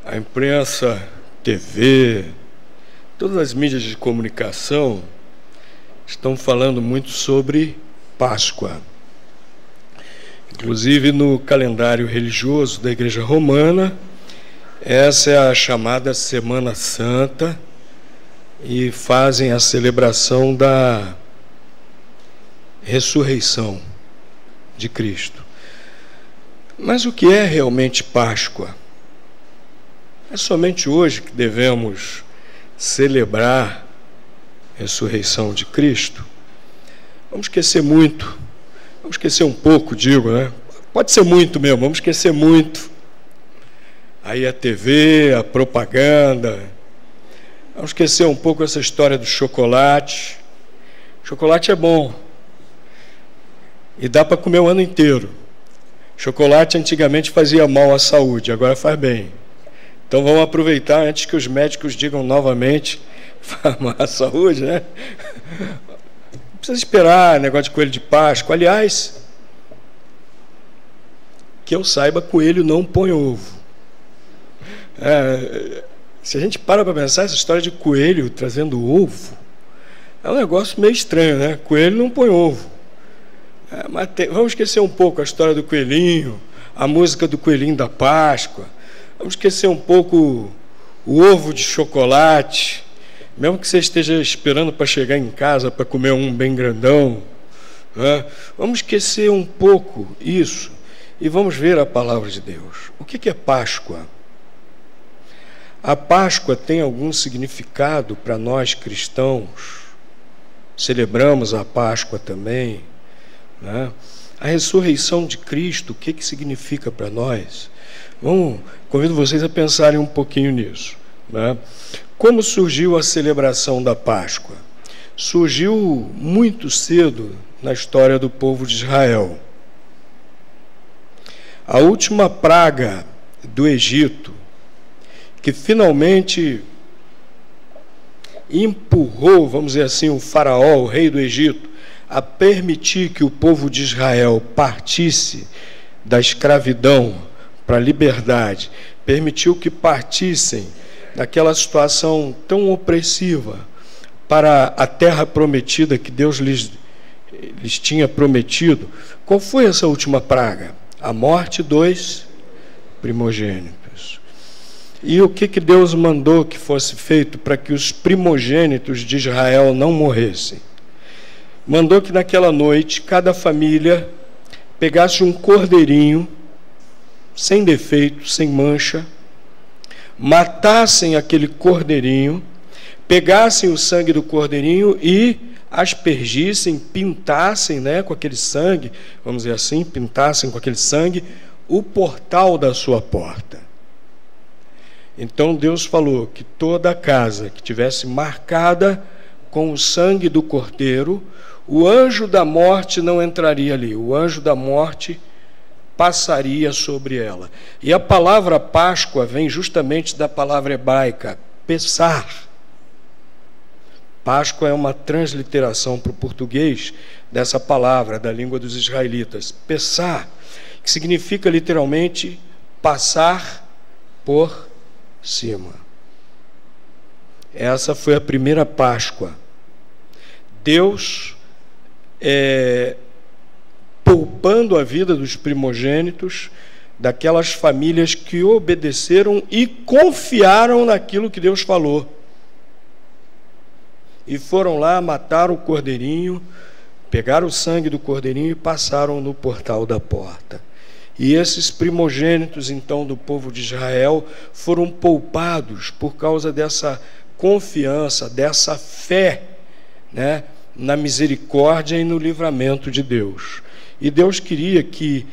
A imprensa, TV, todas as mídias de comunicação estão falando muito sobre Páscoa. Inclusive no calendário religioso da Igreja Romana, essa é a chamada Semana Santa, e fazem a celebração da ressurreição de Cristo. Mas o que é realmente Páscoa? É somente hoje que devemos celebrar a ressurreição de Cristo? Vamos esquecer muito, vamos esquecer um pouco, digo, né? Pode ser muito mesmo, vamos esquecer muito. Aí a TV, a propaganda, vamos esquecer um pouco essa história do chocolate. Chocolate é bom e dá para comer o ano inteiro. Chocolate antigamente fazia mal à saúde, agora faz bem. Então vamos aproveitar antes que os médicos digam novamente faz mal à saúde, né? Não precisa esperar negócio de coelho de Páscoa. Aliás, que eu saiba, coelho não põe ovo. Se a gente para pensar, essa história de coelho trazendo ovo é um negócio meio estranho, né? Coelho não põe ovo. Mas vamos esquecer um pouco a história do coelhinho, a música do coelhinho da Páscoa. Vamos esquecer um pouco o ovo de chocolate, mesmo que você esteja esperando para chegar em casa para comer um bem grandão, né? Vamos esquecer um pouco isso e vamos ver a palavra de Deus. O que é Páscoa? A Páscoa tem algum significado para nós cristãos? Celebramos a Páscoa também, né? A ressurreição de Cristo, o que significa para nós? Convido vocês a pensarem um pouquinho nisso, né? Como surgiu a celebração da Páscoa? Surgiu muito cedo na história do povo de Israel. A última praga do Egito, que finalmente empurrou, vamos dizer assim, o faraó, o rei do Egito, a permitir que o povo de Israel partisse da escravidão para a liberdade, permitiu que partissem daquela situação tão opressiva para a terra prometida que Deus lhes tinha prometido. Qual foi essa última praga? A morte dos primogênitos. E o que Deus mandou que fosse feito para que os primogênitos de Israel não morressem? Mandou que naquela noite cada família pegasse um cordeirinho sem defeito, sem mancha, matassem aquele cordeirinho, pegassem o sangue do cordeirinho e aspergissem, pintassem, né, com aquele sangue, vamos dizer assim, pintassem com aquele sangue o portal da sua porta. Então Deus falou que toda a casa que tivesse marcada com o sangue do cordeiro, o anjo da morte não entraria ali, o anjo da morte passaria sobre ela. E a palavra Páscoa vem justamente da palavra hebraica, Pessar. Páscoa é uma transliteração para o português dessa palavra, da língua dos israelitas, Pessar, que significa literalmente passar por cima. Essa foi a primeira Páscoa. Deus poupando a vida dos primogênitos, daquelas famílias que obedeceram e confiaram naquilo que Deus falou. E foram lá, mataram o cordeirinho, pegaram o sangue do cordeirinho e passaram no portal da porta. E esses primogênitos, então, do povo de Israel, foram poupados por causa dessa confiança, dessa fé, né, na misericórdia e no livramento de Deus. E Deus queria que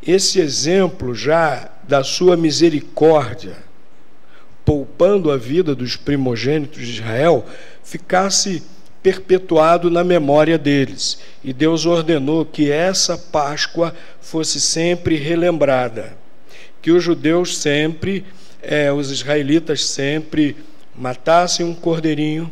esse exemplo já da sua misericórdia, poupando a vida dos primogênitos de Israel, ficasse perpetuado na memória deles. E Deus ordenou que essa Páscoa fosse sempre relembrada, que os judeus sempre, os israelitas sempre matassem um cordeirinho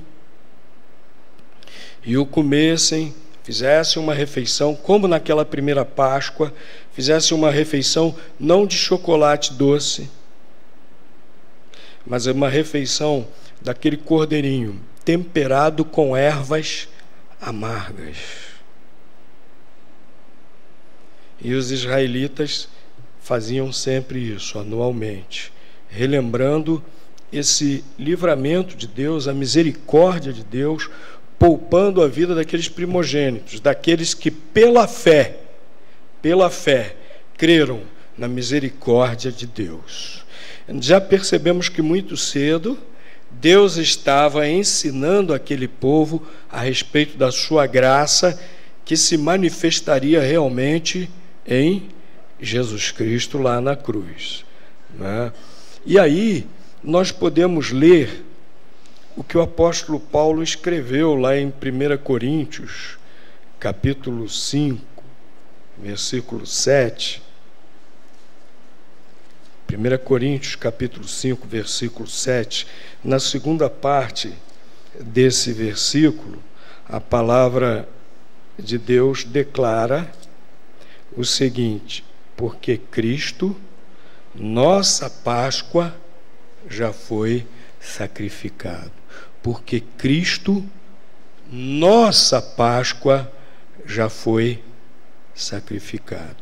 e o comessem, fizesse uma refeição, como naquela primeira Páscoa, fizesse uma refeição não de chocolate doce, mas uma refeição daquele cordeirinho temperado com ervas amargas. E os israelitas faziam sempre isso, anualmente, relembrando esse livramento de Deus, a misericórdia de Deus, poupando a vida daqueles primogênitos, daqueles que pela fé, creram na misericórdia de Deus. Já percebemos que muito cedo Deus estava ensinando aquele povo a respeito da sua graça, que se manifestaria realmente em Jesus Cristo lá na cruz, né? E aí nós podemos ler o que o apóstolo Paulo escreveu lá em 1 Coríntios, capítulo 5, versículo 7. 1 Coríntios, capítulo 5, versículo 7. Na segunda parte desse versículo, a palavra de Deus declara o seguinte: porque Cristo, nossa Páscoa, já foi sacrificado. Porque Cristo, nossa Páscoa, já foi sacrificado.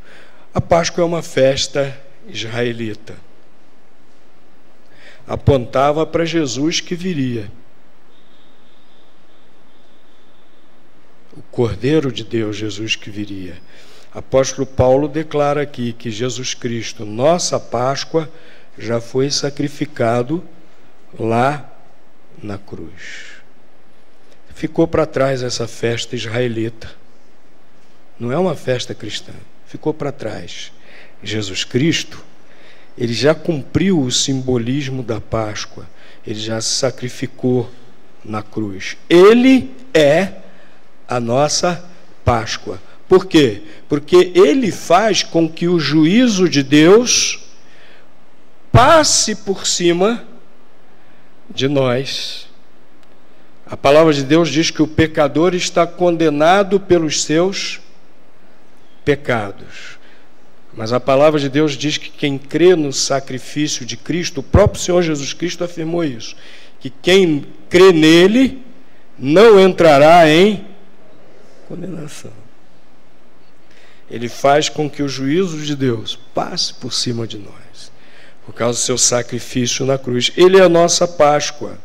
A Páscoa é uma festa israelita. Apontava para Jesus que viria. O Cordeiro de Deus, Jesus que viria. Apóstolo Paulo declara aqui que Jesus Cristo, nossa Páscoa, já foi sacrificado lá na cruz. Ficou para trás essa festa israelita. Não é uma festa cristã. Ficou para trás. Jesus Cristo, ele já cumpriu o simbolismo da Páscoa. Ele já se sacrificou na cruz. Ele é a nossa Páscoa. Por quê? Porque ele faz com que o juízo de Deus passe por cima de nós. A palavra de Deus diz que o pecador está condenado pelos seus pecados. Mas a palavra de Deus diz que quem crê no sacrifício de Cristo, o próprio Senhor Jesus Cristo afirmou isso, que quem crê nele não entrará em condenação. Ele faz com que o juízo de Deus passe por cima de nós, por causa do seu sacrifício na cruz. Ele é a nossa Páscoa.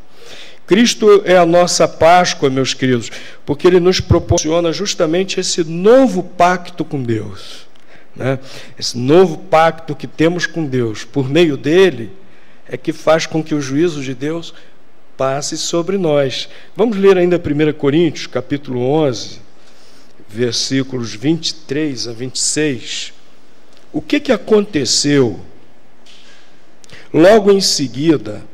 Cristo é a nossa Páscoa, meus queridos, porque ele nos proporciona justamente esse novo pacto com Deus, né? Esse novo pacto que temos com Deus, por meio dele, é que faz com que o juízo de Deus passe sobre nós. Vamos ler ainda 1 Coríntios, capítulo 11, versículos 23 a 26. O que aconteceu logo em seguida,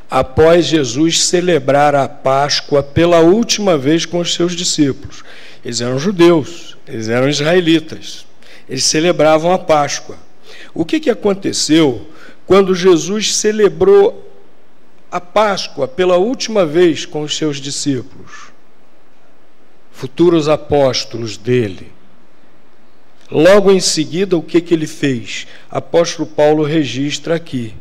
após Jesus celebrar a Páscoa pela última vez com os seus discípulos? Eles eram judeus, eles eram israelitas, eles celebravam a Páscoa. O que aconteceu quando Jesus celebrou a Páscoa pela última vez com os seus discípulos, futuros apóstolos dele? Logo em seguida, o que ele fez? Apóstolo Paulo registra aqui.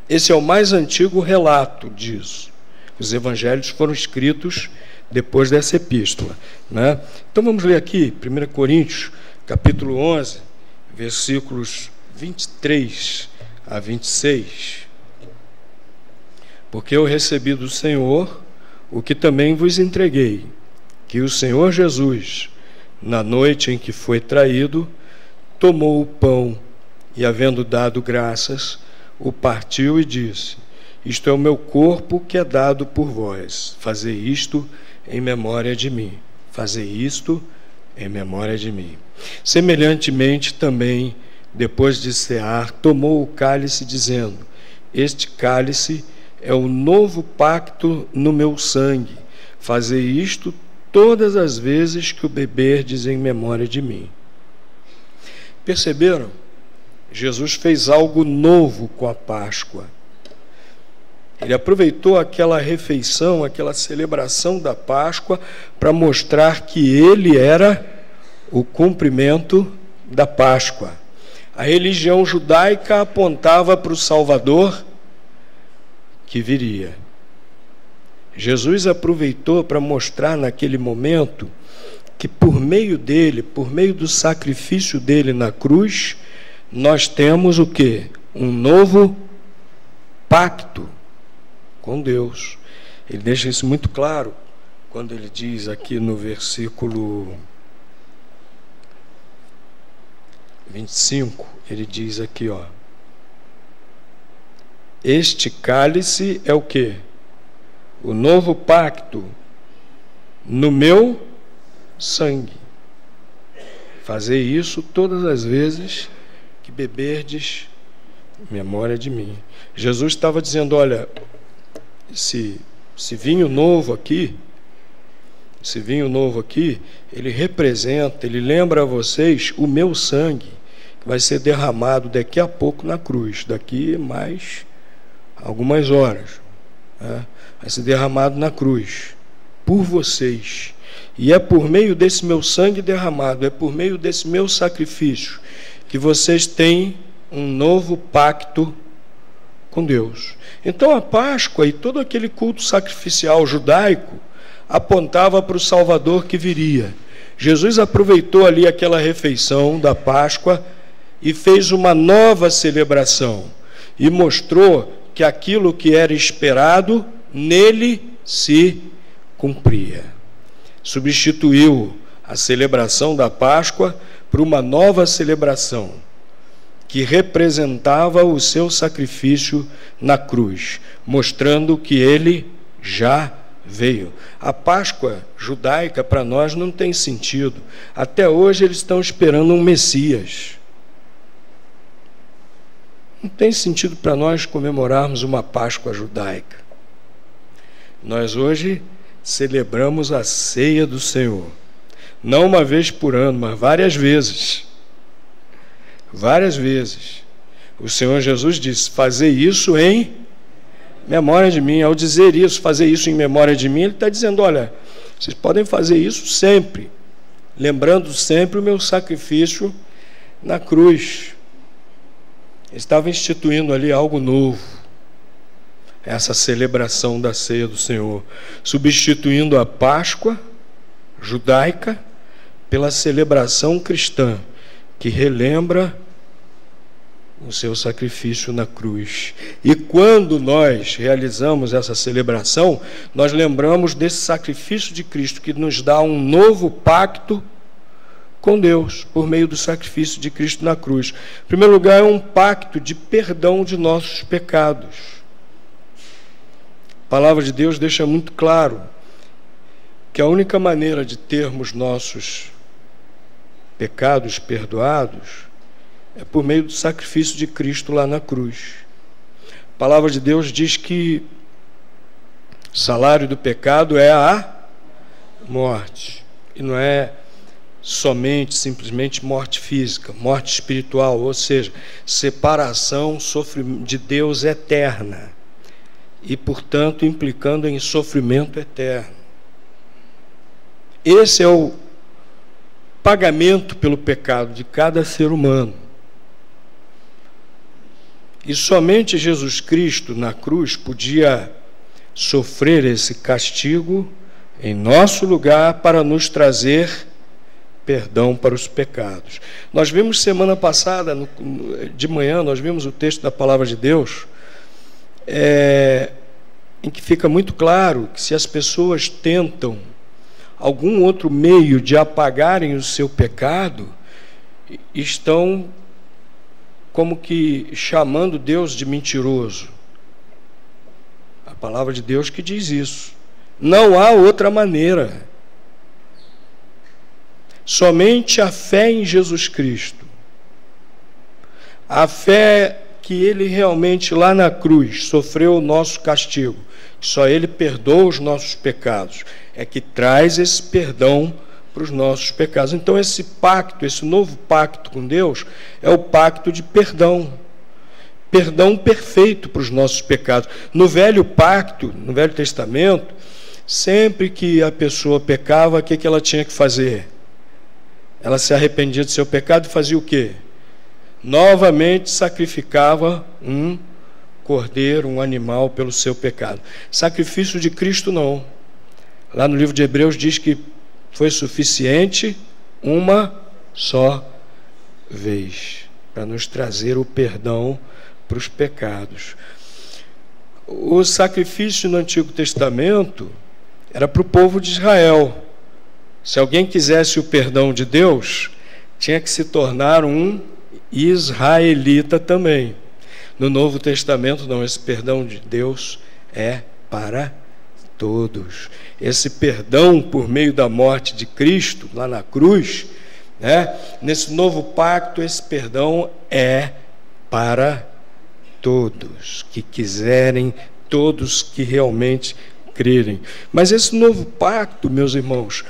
Esse é o mais antigo relato disso. Os evangelhos foram escritos depois dessa epístola, né? Então vamos ler aqui, 1 Coríntios, capítulo 11, versículos 23 a 26. Porque eu recebi do Senhor o que também vos entreguei, que o Senhor Jesus, na noite em que foi traído, tomou o pão e, havendo dado graças, o partiu e disse: isto é o meu corpo que é dado por vós. Fazei isto em memória de mim. Fazei isto em memória de mim. Semelhantemente também, depois de cear, tomou o cálice, dizendo: este cálice é o novo pacto no meu sangue. Fazei isto todas as vezes que o beberdes em memória de mim. Perceberam? Jesus fez algo novo com a Páscoa. Ele aproveitou aquela refeição, aquela celebração da Páscoa, para mostrar que ele era o cumprimento da Páscoa. A religião judaica apontava para o Salvador que viria. Jesus aproveitou para mostrar naquele momento que por meio dele, por meio do sacrifício dele na cruz, nós temos o quê? Um novo pacto com Deus. Ele deixa isso muito claro quando ele diz aqui no versículo 25, ele diz aqui, ó: este cálice é o quê? O novo pacto no meu sangue. Fazei isso todas as vezes que beberdes em memória de mim. Jesus estava dizendo, olha, esse vinho novo aqui, ele representa, ele lembra a vocês o meu sangue, que vai ser derramado daqui a pouco na cruz, daqui mais algumas horas, né? Vai ser derramado na cruz, por vocês. E é por meio desse meu sangue derramado, é por meio desse meu sacrifício, que vocês têm um novo pacto com Deus. Então a Páscoa e todo aquele culto sacrificial judaico apontava para o Salvador que viria. Jesus aproveitou ali aquela refeição da Páscoa e fez uma nova celebração e mostrou que aquilo que era esperado nele se cumpria. Substituiu a celebração da Páscoa por uma nova celebração que representava o seu sacrifício na cruz, mostrando que ele já veio. A Páscoa judaica para nós não tem sentido. Até hoje eles estão esperando um Messias. Não tem sentido para nós comemorarmos uma Páscoa judaica. Nós hoje celebramos a ceia do Senhor. Não uma vez por ano, mas várias vezes. Várias vezes. O Senhor Jesus disse, fazer isso em memória de mim. Ao dizer isso, fazer isso em memória de mim, ele está dizendo, olha, vocês podem fazer isso sempre, lembrando sempre o meu sacrifício na cruz. Ele estava instituindo ali algo novo, essa celebração da ceia do Senhor, substituindo a Páscoa judaica pela celebração cristã, que relembra o seu sacrifício na cruz. E quando nós realizamos essa celebração, nós lembramos desse sacrifício de Cristo, que nos dá um novo pacto com Deus, por meio do sacrifício de Cristo na cruz. Em primeiro lugar, é um pacto de perdão de nossos pecados. A palavra de Deus deixa muito claro que a única maneira de termos nossos pecados perdoados é por meio do sacrifício de Cristo lá na cruz. A palavra de Deus diz que o salário do pecado é a morte. E não é somente, simplesmente morte física, morte espiritual, ou seja, separação de Deus eterna. E, portanto, implicando em sofrimento eterno. Esse é o pagamento pelo pecado de cada ser humano. E somente Jesus Cristo na cruz podia sofrer esse castigo em nosso lugar para nos trazer perdão para os pecados. Nós vimos semana passada, de manhã, nós vimos o texto da palavra de Deus, em que fica muito claro que se as pessoas tentam algum outro meio de apagarem o seu pecado, estão como que chamando Deus de mentiroso. A palavra de Deus que diz isso. Não há outra maneira. Somente a fé em Jesus Cristo. A fé que Ele realmente lá na cruz sofreu o nosso castigo, que só Ele perdoa os nossos pecados, é que traz esse perdão para os nossos pecados. Então esse pacto, esse novo pacto com Deus, é o pacto de perdão. perdão perfeito para os nossos pecados. No Velho Pacto, no Velho Testamento, sempre que a pessoa pecava, o que ela tinha que fazer? Ela se arrependia do seu pecado e fazia o quê? Novamente sacrificava um cordeiro, um animal pelo seu pecado. Sacrifício de Cristo não. Lá no livro de Hebreus diz que foi suficiente uma só vez para nos trazer o perdão para os pecados. O sacrifício no Antigo Testamento era para o povo de Israel. Se alguém quisesse o perdão de Deus, tinha que se tornar um israelita também. No Novo Testamento, não, esse perdão de Deus é para todos. Esse perdão por meio da morte de Cristo, lá na cruz, né? Nesse novo pacto, esse perdão é para todos que quiserem, todos que realmente crerem. Mas esse novo pacto, meus irmãos,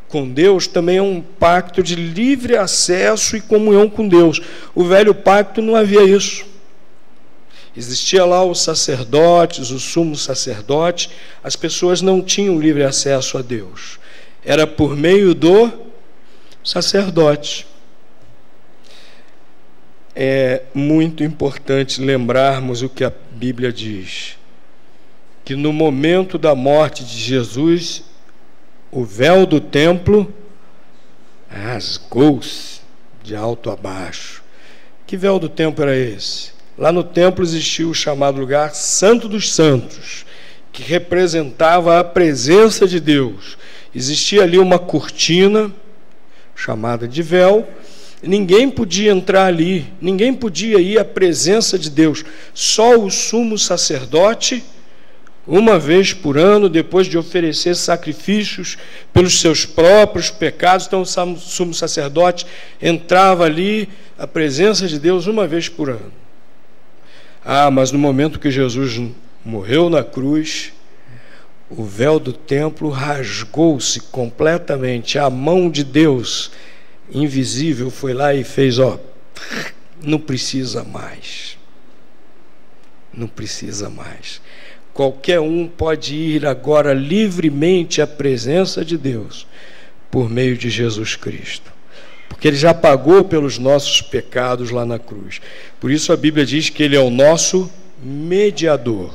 com Deus também é um pacto de livre acesso e comunhão com Deus. O velho pacto não havia isso. Existia lá os sacerdotes, o sumo sacerdote, as pessoas não tinham livre acesso a Deus. Era por meio do sacerdote. É muito importante lembrarmos o que a Bíblia diz, que no momento da morte de Jesus, o véu do templo rasgou-se de alto a baixo. Que véu do templo era esse? Lá no templo existia o chamado lugar Santo dos Santos, que representava a presença de Deus. Existia ali uma cortina, chamada de véu, ninguém podia entrar ali, ninguém podia ir à presença de Deus. Só o sumo sacerdote, uma vez por ano, depois de oferecer sacrifícios pelos seus próprios pecados, então o sumo sacerdote entrava ali, à presença de Deus, uma vez por ano. Mas no momento que Jesus morreu na cruz, o véu do templo rasgou-se completamente. A mão de Deus invisível foi lá e fez, não precisa mais. Não precisa mais. Qualquer um pode ir agora livremente à presença de Deus por meio de Jesus Cristo. Porque Ele já pagou pelos nossos pecados lá na cruz. Por isso a Bíblia diz que Ele é o nosso mediador.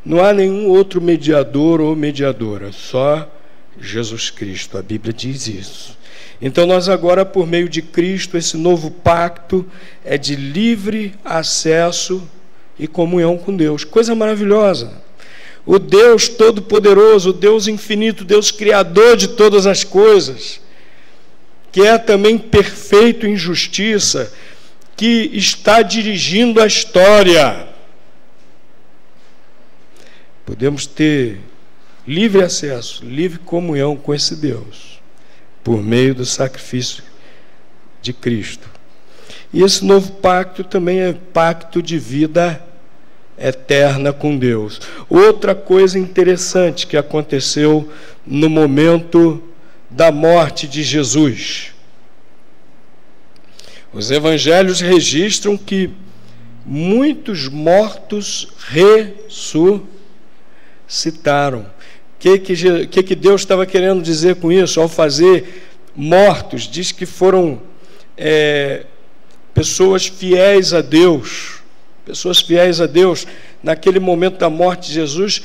Não há nenhum outro mediador ou mediadora, só Jesus Cristo. A Bíblia diz isso. Então nós agora, por meio de Cristo, esse novo pacto é de livre acesso e comunhão com Deus. Coisa maravilhosa. O Deus Todo-Poderoso, o Deus Infinito, o Deus Criador de todas as coisas, que é também perfeito em justiça, que está dirigindo a história. Podemos ter livre acesso, livre comunhão com esse Deus, por meio do sacrifício de Cristo. E esse novo pacto também é pacto de vida eterna com Deus. Outra coisa interessante que aconteceu no momento da morte de Jesus. Os evangelhos registram que muitos mortos ressuscitaram. O que Deus estava querendo dizer com isso? Ao fazer mortos, diz que foram pessoas fiéis a Deus. Pessoas fiéis a Deus, naquele momento da morte de Jesus,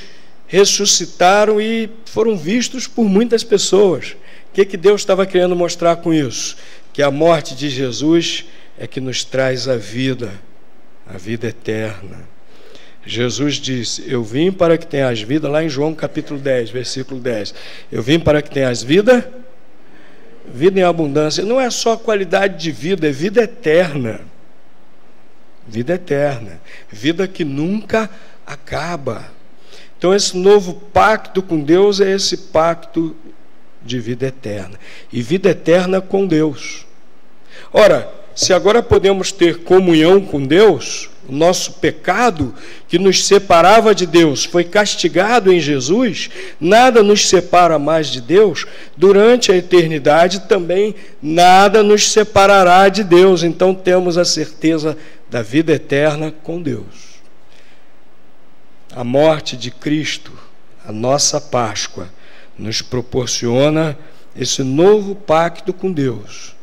ressuscitaram e foram vistos por muitas pessoas. O que Deus estava querendo mostrar com isso? Que a morte de Jesus é que nos traz a vida eterna. Jesus disse, eu vim para que tenhas vida, lá em João capítulo 10, versículo 10. Eu vim para que tenhas vida em abundância. Não é só qualidade de vida, é vida eterna. Vida eterna. Vida que nunca acaba. Então esse novo pacto com Deus é esse pacto de vida eterna. E vida eterna com Deus. Ora, se agora podemos ter comunhão com Deus, o nosso pecado que nos separava de Deus foi castigado em Jesus, nada nos separa mais de Deus, durante a eternidade também nada nos separará de Deus. Então temos a certeza da vida eterna com Deus. A morte de Cristo, a nossa Páscoa, nos proporciona esse novo pacto com Deus,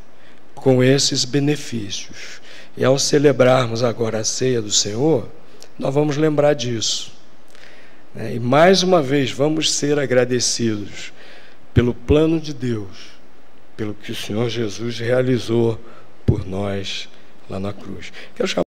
com esses benefícios. E ao celebrarmos agora a ceia do Senhor, nós vamos lembrar disso. E mais uma vez vamos ser agradecidos pelo plano de Deus, pelo que o Senhor Jesus realizou por nós lá na cruz. Quero chamar